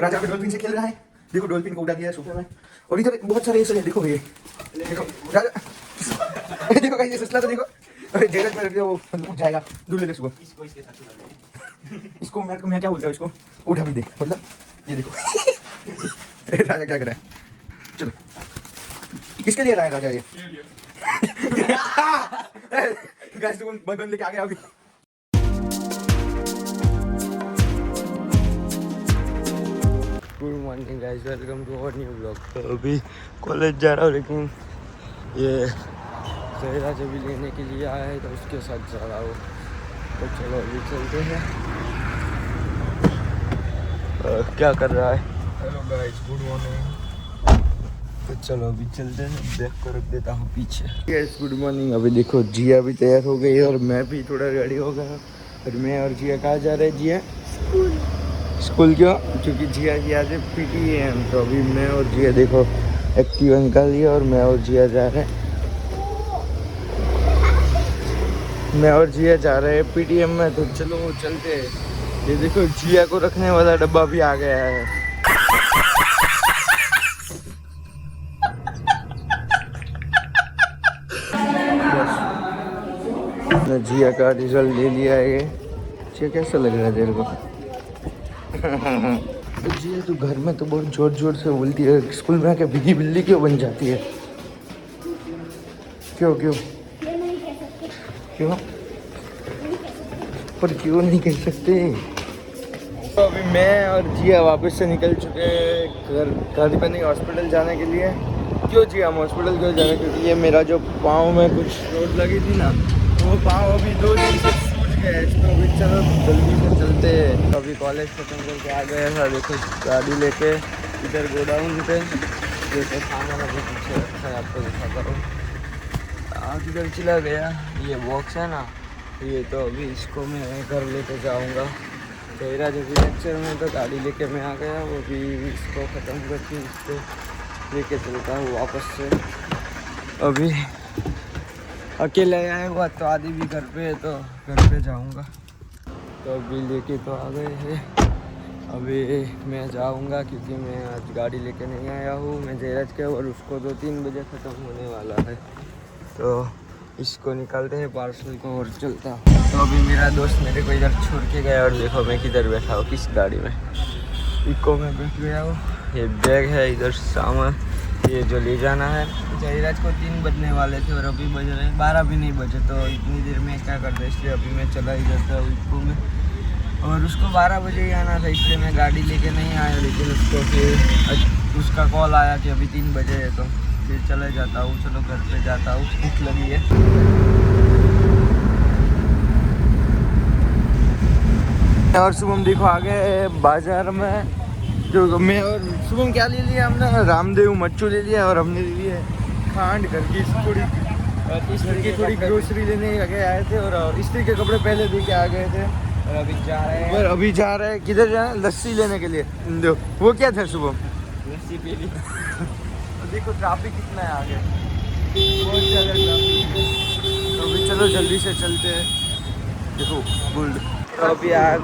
राजा अभी डॉल्फिन से खेल रहा है। देखो डॉल्फिन को उड़ा दिया है सोफे में। और इधर बहुत सारे ऐसे हैं, देखो ये देखो राजा देखो कहीं ससला तो देखो। अरे जगत में रख दिया वो उठ जाएगा, दूर ले ले इसको। इसको मैं क्या बोलता हूँ, इसको उठा भी दे, मतलब ये देखो राजा क्या कर रहा है। चलो किसके लिए रहा है राजा ये गाइस तुम बंद लेके आ गए अभी। Good morning guys, welcome to our new blog. तो अभी कॉलेज जा रहा हूँ, लेकिन ये जहरा जब भी लेने के लिए आया है तो उसके साथ जा रहा हूँ। तो चलो अभी चलते हैं। क्या कर रहा है? Hello guys, good morning. तो चलो अभी चलते हैं, बैग को रख देता हूँ पीछे। Yes good morning. अभी देखो जिया भी तैयार हो गई है और मैं भी थोड़ा रेडी हो गया। और मैं और जिया कहाँ जा रहे हैं? जिया स्कूल क्यों? क्योंकि जिया की आज PTM। तो अभी मैं और जिया देखो एक्टिवा निकाल लिया और मैं और जिया जा रहे हैं। मैं और जिया जा रहे हैं PTM में। तो चलो चलते हैं। ये देखो जिया को रखने वाला डब्बा भी आ गया है। जिया का रिजल्ट ले लिया है। ये जिया कैसा लग रहा है तेरे को? तो जिया तू घर में तो बहुत जोर जोर से बोलती है, स्कूल में आके भीगी बिल्ली क्यों बन जाती है? क्यों क्यों क्यों पर क्यों नहीं कह सकते? तो अभी मैं और जिया वापस से निकल चुके हैं घर पे नहीं, हॉस्पिटल जाने के लिए। क्यों जिया हम हॉस्पिटल क्यों जाना? क्योंकि ये मेरा जो पाँव में कुछ चोट लगी थी ना, वो पाँव अभी 2 दिन से सूज गया है। तो अभी चलो जल्दी से चलते हैं। तो अभी कॉलेज खत्म करके आ गया था, देखो गाड़ी लेके इधर गोडाउन पे। जैसे सामान अभी पीछे रखा है, आपको दिखाता हूँ। आज इधर चला गया, ये बॉक्स है ना, ये तो अभी इसको मैं घर लेके जाऊँगा। तेरा जो भी लेक्चर में तो गाड़ी लेके मैं आ गया, वो भी इसको ख़त्म करके इसको लेके चलता हूँ वापस से। अभी अकेले आया हुआ तो आदि भी घर पे है, तो घर पे जाऊंगा। तो अभी लेके तो आ गए हैं, अभी मैं जाऊंगा क्योंकि मैं आज गाड़ी लेके नहीं आया हूँ। मैं जयराज के और उसको 2-3 बजे ख़त्म होने वाला है। तो इसको निकालते हैं पार्सल को और चलता हूँ। तो अभी मेरा दोस्त मेरे को इधर छोड़ के गया और देखो मैं किधर बैठा हूँ, किस गाड़ी में। इको में बैठ गया हूँ। ये बैग है, इधर सामान ये जो ले जाना है। जयराज को 3 बजने वाले थे और अभी बज रहे हैं 12 भी नहीं बजे। तो इतनी देर में क्या करता, इसलिए अभी मैं चला ही जाता हूँ इको में। और उसको 12 बजे ही आना था, इसलिए मैं गाड़ी लेके नहीं आया। लेकिन उसको फिर उसका कॉल आया कि अभी 3 बजे है, तो फिर चले जाता हूँ। चलो घर पे जाता हूँ, भूख लगी है। और शुभम देखो आ गए बाजार में। जो मैं और शुभम क्या ले लिया हमने? रामदेव मच्छू ले लिया और हमने ले लिया खांड। घर की थोड़ी ग्रोसरी लेने लगे आए थे। और स्त्री के कपड़े पहले दे के आ गए थे और अभी जा रहे हैं किधर जा रहे हैं? लस्सी लेने के लिए। वो क्या था शुभम? लस्सी पी ली। देखो ट्रैफिक कितना है आगे, बहुत ज़्यादा ट्रैफिक है। तो अभी चलो जल्दी से चलते हैं। देखो गुड। तो अभी आज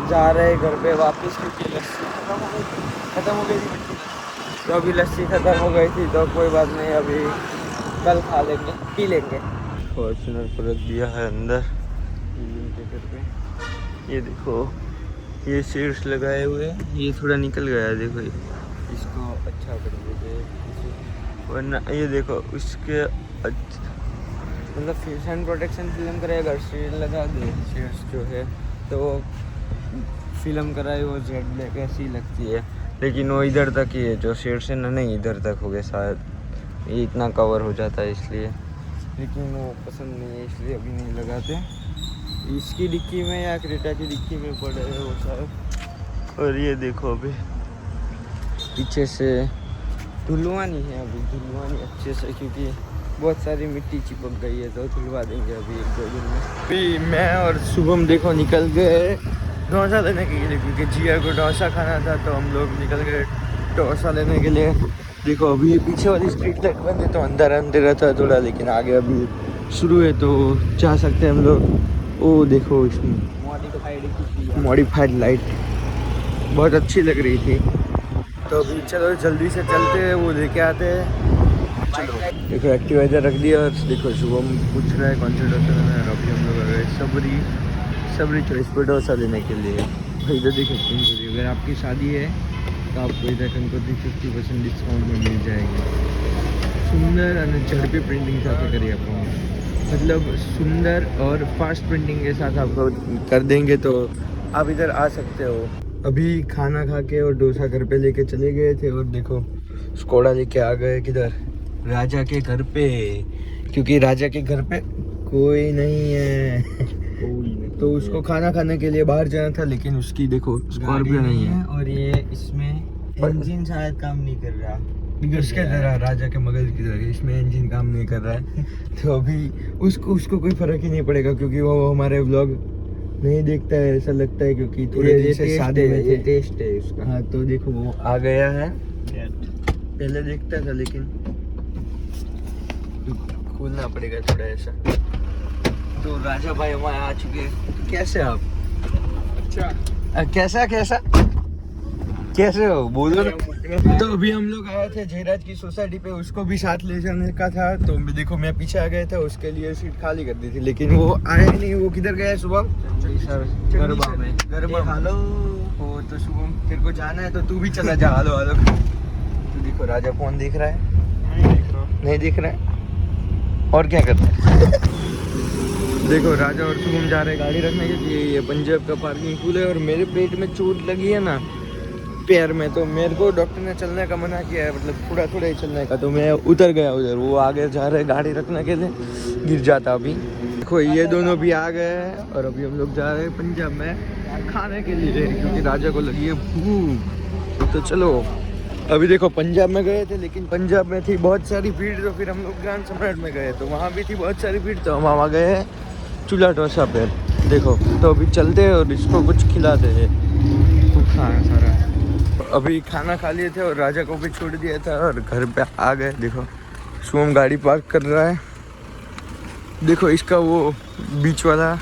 जा रहे हैं घर पे वापस, क्योंकि लस्सी ख़त्म हो गई थी। तो अभी लस्सी ख़त्म हो गई थी, तो कोई बात नहीं, अभी कल खा लेंगे, पी लेंगे। फॉर्चुनर पर रख दिया है अंदर के घर पे। ये देखो ये सीड्स लगाए हुए हैं, ये थोड़ा निकल गया है, देखो इसको अच्छा कर दीजिए वरना। ये देखो उसके मतलब सन प्रोटेक्शन फिल्म कराए, अगर शेड लगा दे शेड्स जो है तो फिल्म कराए वो जेड ब्लैक ऐसी लगती है। लेकिन वो इधर तक ही है, जो शेड से ना नहीं इधर तक हो गया शायद, ये इतना कवर हो जाता है इसलिए। लेकिन वो पसंद नहीं है इसलिए अभी नहीं लगाते। इसकी डिक्की में या क्रेटा की डिक्की में पड़े है वो शायद। और ये देखो अभी पीछे से धुलवानी है, अभी धुलवानी अच्छे से, क्योंकि बहुत सारी मिट्टी चिपक गई है, तो धुलवा देंगे अभी 1-2 दिन में। अभी मैं और शुभम देखो निकल गए डोसा लेने के लिए, क्योंकि जिया को डोसा खाना था। तो हम लोग निकल गए डोसा लेने के लिए। देखो अभी ये पीछे वाली स्ट्रीट लाइट बंद है, तो अंदर अंधेरा था थोड़ा, लेकिन आगे अभी शुरू है तो जा सकते हैं हम लोग। ओ देखो इसमें मॉडिफाइड लाइट बहुत अच्छी लग रही थी। तो अभी चलो जल्दी से चलते हैं, वो लेके आते हैं। चलो देखो एक्टिवा इधर रख दिया और देखो शुभम पूछ रहा है कौन से डॉक्टर में, और अभी हम लोग आ गए सबरी चॉइस पर डोसा लेने के लिए। भाई इधर देखो कंकोत्री, अगर आपकी शादी है तो आपको इधर कंकोत्री 50% डिस्काउंट में मिल जाएगी। सुंदर और झड़पी प्रिंटिंग साथ करिए आपको, मतलब सुंदर और फास्ट प्रिंटिंग के साथ आपको कर देंगे, तो आप इधर आ सकते हो। अभी खाना खा के और डोसा घर पे लेके चले गए थे, और देखो स्कोडा लेके आ गए किधर, राजा के घर पे, क्योंकि राजा के घर पे कोई नहीं है तो उसको खाना खाने के लिए बाहर जाना था, लेकिन उसकी देखो स्कॉर्पियो नहीं है, और ये इसमें इंजन शायद काम नहीं कर रहा। उसके तरह राजा के मगज की तरह इसमें इंजन काम नहीं कर रहा है। तो अभी उसको कोई फर्क ही नहीं पड़ेगा, क्योंकि वो हमारे व्लॉग नहीं देखता है ऐसा लगता है, क्योंकि थोड़े दिन से शादी में थे। टेस्ट है उसका। हाँ तो देखो वो आ गया है, पहले देखता था लेकिन खोलना पड़ेगा थोड़ा ऐसा। तो राजा भाई हमारे आ चुके हैं। तो कैसे आप? अच्छा कैसा कैसे हो बोलो ना। तो अभी हम लोग आए थे जयराज की सोसाइटी पे, उसको भी साथ ले जाने का था, तो देखो मैं पीछे आ गया था, उसके लिए सीट खाली कर दी थी, लेकिन वो आया नहीं। वो किधर गया है शुभम? गरबा। हेलो। वो तो शुभम तेरे को जाना है तो तू भी चला जा। हेलो तो देखो राजा फोन देख रहा है, नहीं दिख रहा है, और क्या करता है। देखो राजा और शुभम जा रहे हैं गाड़ी रखने के लिए। ये पंजाब का पार्किंग पूल है, और मेरे पेट में चोट लगी है ना पैर में, तो मेरे को डॉक्टर ने चलने का मना किया है, मतलब थोड़ा ही चलने का, तो मैं उतर गया उधर। वो आगे जा रहे गाड़ी रखने के लिए, गिर जाता अभी। देखो ये दोनों भी आ गए हैं, और अभी हम लोग जा रहे हैं पंजाब में खाने के लिए, क्योंकि राजा को लगी है भूख। तो चलो अभी देखो पंजाब में गए थे, लेकिन पंजाब में थी बहुत सारी भीड़, तो फिर हम लोग ग्रांड सम्राट में गए, तो वहाँ भी थी बहुत सारी भीड़, तो हम वहाँ गए हैं चूल्हा डोसा पे। देखो तो अभी चलते हैं और इसको कुछ खिलाते हैं। खाना सारा अभी खाना खा लिए थे, और राजा को भी छोड़ दिया था, और घर पे आ गए। देखो शुभम गाड़ी पार्क कर रहा है। देखो इसका वो बीच वाला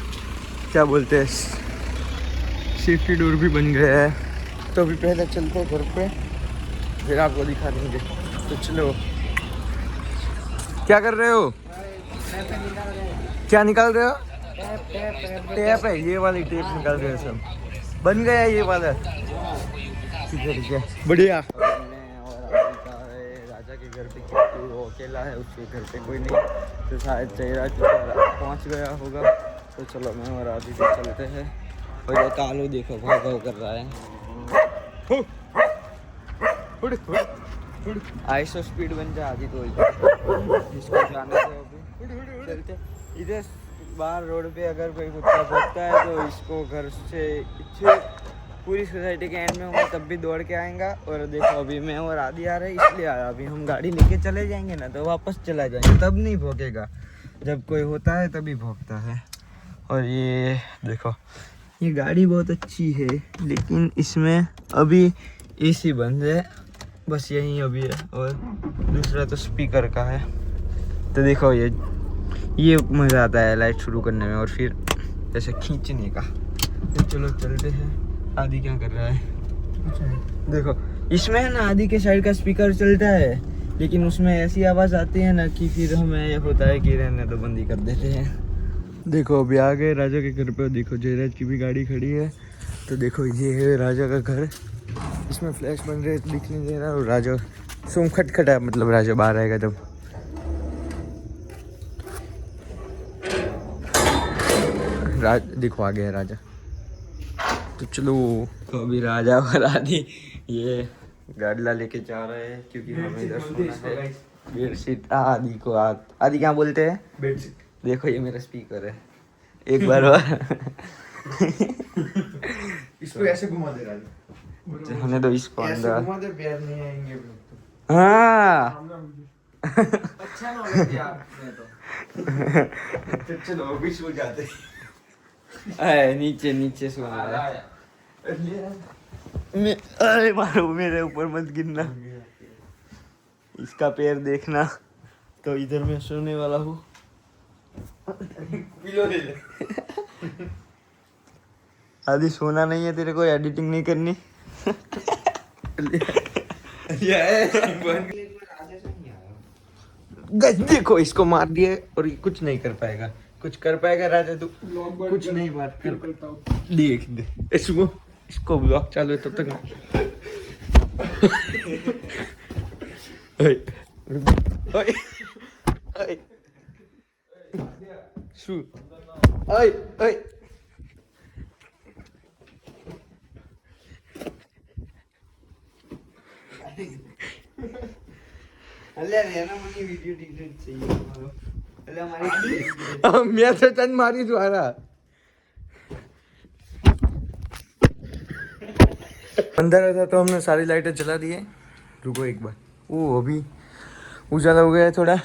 क्या बोलते हैं सेफ्टी डोर भी बन गया है। तो अभी पहले चलते हैं घर पे, फिर आपको दिखा देंगे। तो चलो क्या कर रहे हो? क्या निकाल रहे हो? टेप है, ये वाली टेप निकाल रहे हो सब। बन गया ये वाला, ठीक है बढ़िया। राजा के घर पे क्योंकि वो अकेला है, उसके घर पे कोई नहीं, तो शायद चेहरा पहुंच गया होगा। तो चलो मैं और आदि से चलते हैं। और ये कालू देखो भाव कर रहा है। आईसो स्पीड बन जा आदि, तो इसको जाने से अभी चलते। इधर बाहर रोड पे अगर कोई कुत्ता भौंकता है तो इसको घर से पूरी सोसाइटी के एंड में होगा तब भी दौड़ के आएगा। और देखो अभी मैं और आदि आ रहे हैं इसलिए आया। अभी हम गाड़ी लेके चले जाएंगे ना तो वापस चला जाएंगे, तब नहीं भौंकेगा, जब कोई होता है तभी भौंकता है। और ये देखो ये गाड़ी बहुत अच्छी है, लेकिन इसमें अभी एसी बंद है, बस यही अभी है, और दूसरा तो स्पीकर का है। तो देखो ये मज़ा आता है लाइट शुरू करने में और फिर ऐसे खींचने का। तो चलो चलते हैं। आदि क्या कर रहा है? देखो इसमें है ना आदि के साइड का स्पीकर चलता है, लेकिन उसमें ऐसी आवाज़ आती है ना कि फिर हमें ये होता है कि रहने तो बंद ही कर देते हैं। देखो अभी आ गए राजा के घर पे। देखो जयराज की भी गाड़ी खड़ी है। तो देखो ये है राजा का घर, इसमें फ्लैश बन रहे दिख नहीं दे रहा। और राजा सोम खटखटा, मतलब राजा बाहर आएगा तब। देखो आ गया राजा। तो चलो तो अभी राजा और आदि ये गाड़ला लेके जा रहे हैं, क्योंकि हमें इधर सोना है। बेडशीट आदि को आदि क्या बोलते हैं? बेडशीट। देखो ये मेरा स्पीकर है, एक बार और इसको ऐसे घुमा दे राजा, हमने तो इसको अंदर घुमा दे, पैर नहीं आएंगे। हाँ अच्छा नॉलेज दिया आपने तो। चलो अभी सो जाते। नीचे सोना है। अरे मारो मेरे ऊपर मत गिरना। इसका पैर देखना। तो इधर मैं सोने वाला हूँ। पिलो ले ले। आदि सोना नहीं है तेरे को, एडिटिंग नहीं करनी। गाइस देखो इसको मार दिए और ये कुछ नहीं कर पाएगा। कुछ कर पाएगा राजा तू? कुछ नहीं बात कर। देख दे इसको ब्लॉग चालू है तब तक। ओए ओए ओए शू ओए ओए वीडियो डिलीट चाहिए मैं तो तन मारी द्वारा अंदर था तो हमने सारी लाइटें जला दी है। रुको एक बार, वो अभी उजाला हो गया है थोड़ा।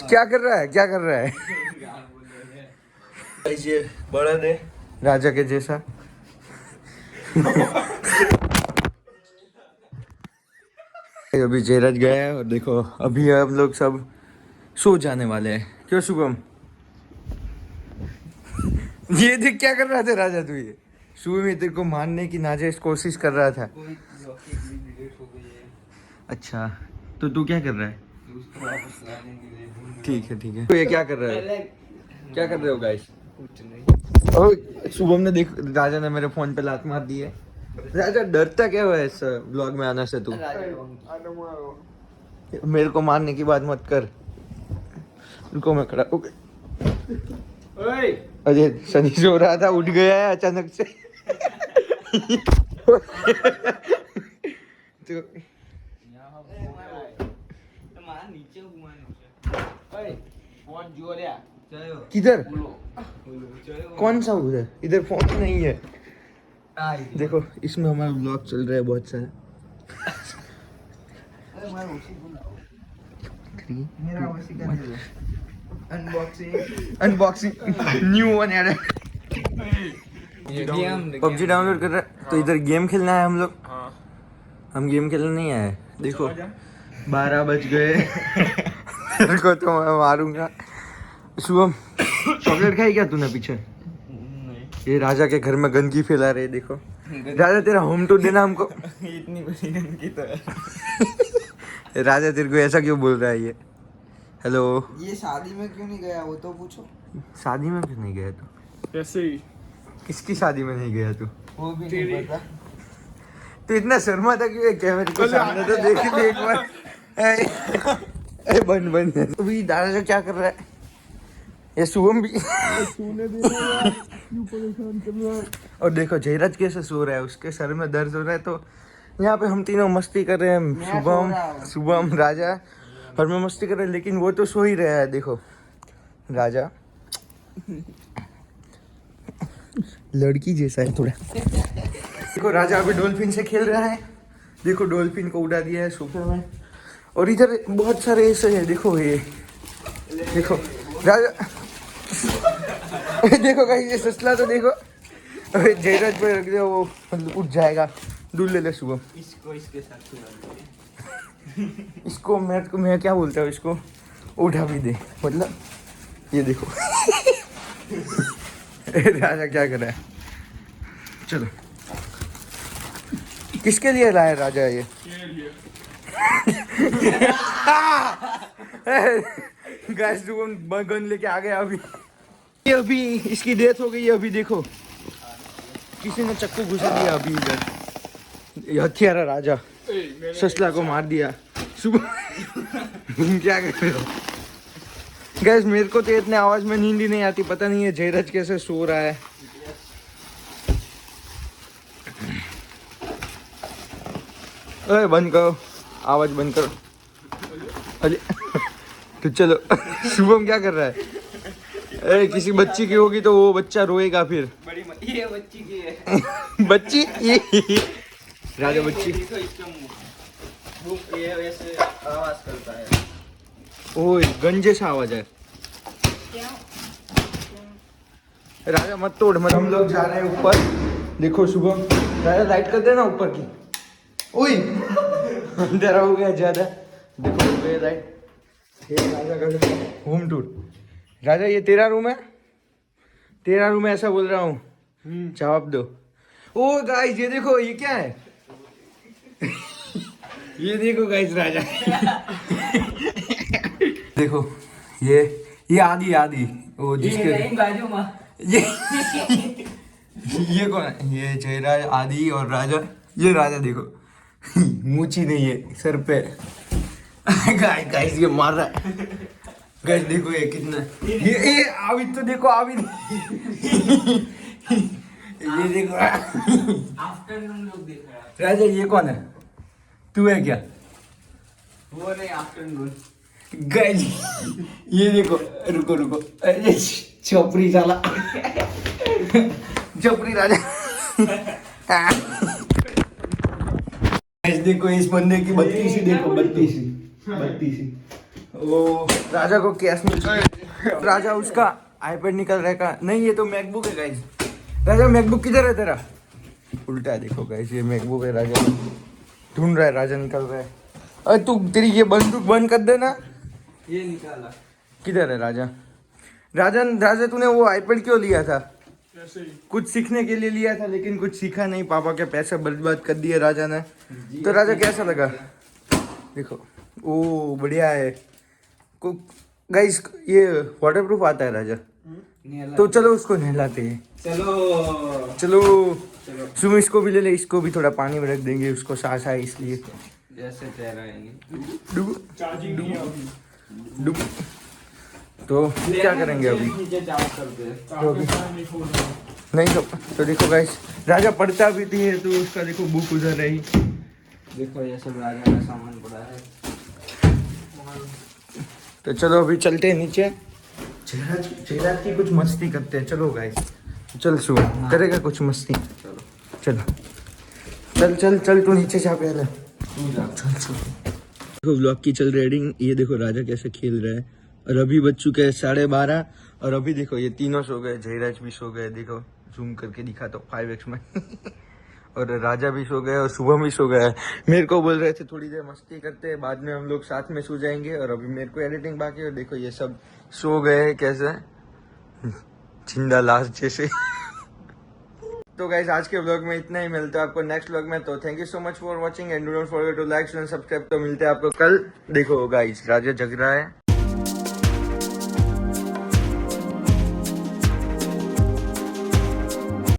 क्या कर रहा है, क्या कर रहा है? ये बड़ा है राजा के जैसा। अभी जयराज गया है और देखो अभी हम लोग सब सो जाने वाले हैं। क्यों शुभम? ये देख क्या कर रहा था राजा तू? ये शुभम ये तेरे को मारने की नाजायज कोशिश कर रहा था। अच्छा तो तू क्या कर रहा है? ठीक है ठीक है। तो ये क्या कर रहा है? क्या कर रहे हो गाइस? कुछ नहीं। और शुभम ने देख राजा ने मेरे फोन पे लात मार दी है। राजा डरता क्या हुआ है इस ब्लॉग में आने से तू? मेरे को मारने की बात मत कर। रुको मैं खड़ा ओके। अरे सनी सो रहा था, उठ गया है अचानक से। तो किधर? कौन सा उधर? इधर फोन नहीं है। देखो इसमें हमारा ब्लॉग चल रहा है बहुत सारा। अनबॉक्सिंग न्यू वन यार। पबजी डाउनलोड कर रहा है तो इधर गेम खेलना है हम लोग। हम गेम खेलने नहीं आए। देखो 12 बज गए। तेरे को तो मैं मारूंगा। शुभम चॉकलेट खाई क्या तूने पीछे? ये राजा के घर में गंदगी फैला रहे। देखो राजा तेरा होम टूर देना हमको। इतनी बड़ी गंदगी तो राजा तेरे को ऐसा क्यों बोल रहा है ये? हेलो, ये शादी में क्यों नहीं गया वो तो पूछो। शादी में क्यों नहीं गया तू? ऐसे ही किसकी शादी में नहीं गया तू? वो भी नहीं पता। तो इतना शर्मा था क्यों? कैमरे के सामने तो देख ले एक बार। ए बन बन। अभी दादा क्या कर रहा है? ये शुभम भी सोने दे रहा है, क्यों परेशान कर रहा है? और देखो जयराज कैसे सो रहा है, उसके सर में दर्द हो रहा है। तो यहाँ पे हम तीनों मस्ती कर रहे हैं। शुभम राजा और मैं मस्ती कर रहे हैं, लेकिन वो तो सो ही रहा है। देखो राजा लड़की जैसा है थोड़ा। देखो राजा अभी डॉल्फिन से खेल रहा है। देखो डॉल्फिन को उड़ा दिया है सोफे में। और इधर बहुत सारे ऐसे है। देखो ये देखो राजा। देखो गाइस ये ससला तो देखो जयराज पे रख दिया, वो उठ जाएगा। दूर ले ले शुभम। इसको इसके साथ सुला दे। इसको मैं क्या बोलता हूँ, इसको उठा भी दे। मतलब ये देखो राजा क्या कर रहा है। चलो किसके लिए लाया राजा ये? गाइस शुभम गन लेके आ गया अभी। ये अभी इसकी डेथ हो गई है। अभी देखो किसी ने चक्कू घुसा दिया अभी इधर। ये हथियारा राजा ससला को मार दिया। सुबह क्या कर रहे हो गैस? मेरे को तो इतने आवाज में नींद ही नहीं आती। पता नहीं है जयराज कैसे सो रहा है। अरे बंद करो, आवाज बंद करो। अरे तो चलो शुभम क्या कर रहा है? अरे किसी बच्ची की होगी तो वो बच्चा रोएगा फिर। ये बच्ची की है। बच्ची ये राजा बच्ची। देखो इसका मुंह, ये वैसे आवाज करता है। ओए गंजे सा आवाज है। राजा मत तोड़ मत। हम लोग जा रहे हैं ऊपर। देखो शुभम राजा लाइट कर देना ऊपर की। ओए अंधेरा हो गया ज्यादा। देखो ये लाइट। राजा का होम टूर। राजा ये तेरा रूम है? तेरा रूम है ऐसा बोल रहा हूँ, जवाब दो। ओ गाइस ये देखो ये क्या है ये देखो गाइस राजा देखो ये आदि आदि वो जिसके बाजू में ये ये कौन है ये जयराज आदि और राजा ये राजा देखो मूछी नहीं है सर पे गाइस ये मार रहा है गाइस देखो ये कितना ये आविद तो देखो आविद ये देखो आफ्टरनून लोग देख रहा है। राजा ये कौन है तू है क्या वो नहीं आफ्टरनून। गाइस ये देखो रुको रुको अरे चौपड़ी साला चौपड़ी राजा गाइस देखो इस बंदे की 32 देखो 32 ओ राजा को कैश में राजा उसका आईपैड निकल रहा है का नहीं ये तो मैकबुक है गाइस राजा मैकबुक किधर है तेरा उल्टा है देखो गाइस ये मैकबुक है राजा ढूंढ रहा है राजा निकल रहा है अरे तू तेरी ये बंदूक बंद कर देना ये निकाला। किधर है राजा राजा राजा तूने वो आईपैड क्यों लिया था कुछ सीखने के लिए लिया था लेकिन कुछ सीखा नहीं पापा के पैसे बर्बाद कर दिए राजा ने तो राजा कैसा लगा देखो ओ बढ़िया है को गाइस ये वाटरप्रूफ आता है राजा तो चलो उसको नहलाते हैं चलो चलो सुम इसको भी ले ले इसको भी थोड़ा पानी में रख देंगे उसको सांस आए इसलिए जैसे तैराएंगे। डूब चार्जिंग नहीं है अभी। डूब तो क्या करेंगे अभी नीचे चार्ज करते हैं। चार्जर नहीं खोल रहा। नहीं तो देखो गाइस राजा पढ़ता भी थी है तो उसका देखो बुक उधर रही देखो ये सब राजा का सामान पड़ा है। तो चलो अभी चलते हैं नीचे चेहरा की कुछ मस्ती करते हैं चलो गाइस चल सुबह करेगा कुछ मस्ती चलो चल चल चल तू नीचे जा पहले चल चल देखो व्लॉग की चल रेडिंग ये देखो राजा कैसे खेल रहा है और अभी बज चुके हैं 12:30 और अभी देखो ये तीनों सो गए जयराज भी सो गए देखो जूम करके दिखा तो 5x में और राजा भी सो गए और शुभम भी सो गया मेरे को बोल रहे थे थोड़ी देर मस्ती करते हैं बाद में हम लोग साथ में सो जाएंगे और अभी मेरे को एडिटिंग बाकी है देखो ये सब सो गए कैसे जिंदा लाश जैसे तो गाइस आज के व्लॉग में इतना ही मिलता है आपको नेक्स्ट व्लॉग में तो thank you so much for watching and do not forget to like and subscribe तो मिलते हैं आपको कल देखो गाइस राजा जग रहा है